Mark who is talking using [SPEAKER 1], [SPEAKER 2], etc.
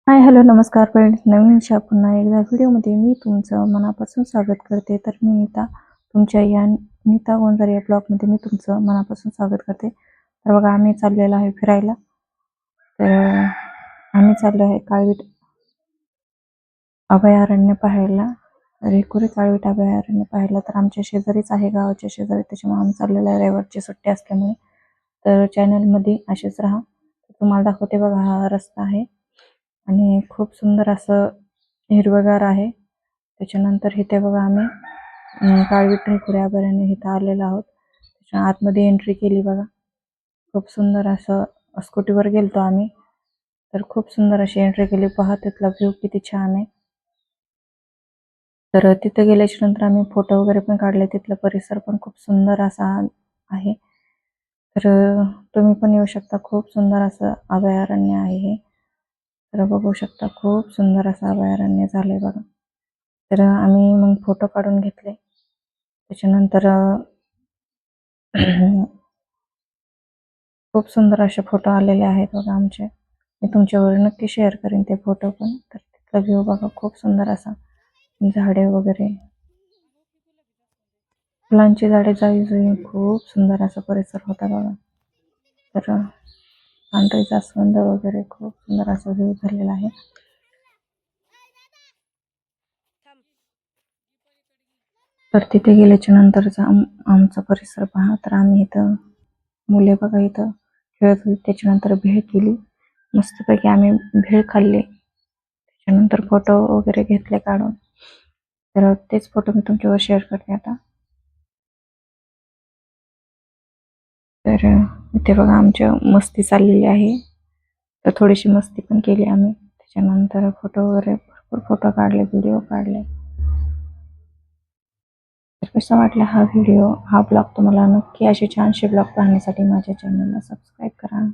[SPEAKER 1] हाय, hello, नमस्कार friends. नवीनशा पुन्हा एकदा व्हिडिओमध्ये मी तुमचं मनापासून स्वागत करते. तर मी नीता, तुमच्या या नीता गोंजार या ब्लॉगमध्ये मी तुमचं मनापासून स्वागत करते. तर बघा, आम्ही चाललेलो आहे फिरायला. तर आम्ही चाललो आहे काळवीट अभयारण्य पाहायला. रेकुरी काळवीट अभयारण्य पाहायला. तर आमच्या शेजारीच आहे, गावाच्या शेजारी. त्याच्यामुळे आम्ही चाललेलो आहे रविवारची सुट्टी असल्यामुळे. तर चॅनलमध्ये असेच राहा. तुम्हाला दाखवते बघा, हा रस्ता आहे आणि खूप सुंदर असं हिरवगार आहे. त्याच्यानंतर इथे बघा, आम्ही काळवीट रेकुरी अभयारण्य इथं आलेलो आहोत. त्याच्या आतमध्ये एंट्री केली बघा. खूप सुंदर असं स्कूटीवर गेलतो आम्ही. तर खूप सुंदर अशी एंट्री केली. पहा तिथला व्ह्यू किती छान आहे. तर तिथे गेल्याच्या नंतर आम्ही फोटो वगैरे पण काढले. तिथला परिसर पण खूप सुंदर असा आहे. तर तुम्ही पण येऊ शकता. खूप सुंदर असं अभयारण्य आहे हे. तर बघू शकता, खूप सुंदर असं अभयारण्य झालंय बघा. तर आम्ही मग फोटो काढून घेतले. त्याच्यानंतर खूप सुंदर असे फोटो आलेले आहेत बघा आमचे. मी तुमच्यावर नक्की शेअर करेन ते फोटो पण. तर तिथला व्ह्यू बघा, खूप सुंदर असा. झाडे वगैरे, फुलांची झाडे, जाई खूप सुंदर असा परिसर होता बघा. तर पांढरी जास्वंद वगैरे, खूप सुंदर असा व्ह्यू झालेला आहे. तर तिथे गेल्याच्या नंतरचा आमचा परिसर पहा. तर आम्ही इथं मुले बघा इथं खेळत होती. त्याच्यानंतर भेळ केली. मस्तपैकी आम्ही भेळ खाल्ली. त्याच्यानंतर फोटो वगैरे घेतले काढून. तर तेच फोटो मी तुमच्यावर शेअर करते आता. तर इथे बघा, आमच्या मस्ती चाललेली आहे. तर थोडीशी मस्ती पण केली आम्ही. त्याच्यानंतर फोटो वगैरे, भरपूर फोटो काढले, व्हिडिओ काढले. तर कसा वाटला हा व्हिडिओ, हा ब्लॉग तुम्हाला? नक्की असे छानसे ब्लॉग पाहण्यासाठी माझ्या चॅनलला सबस्क्राईब करा.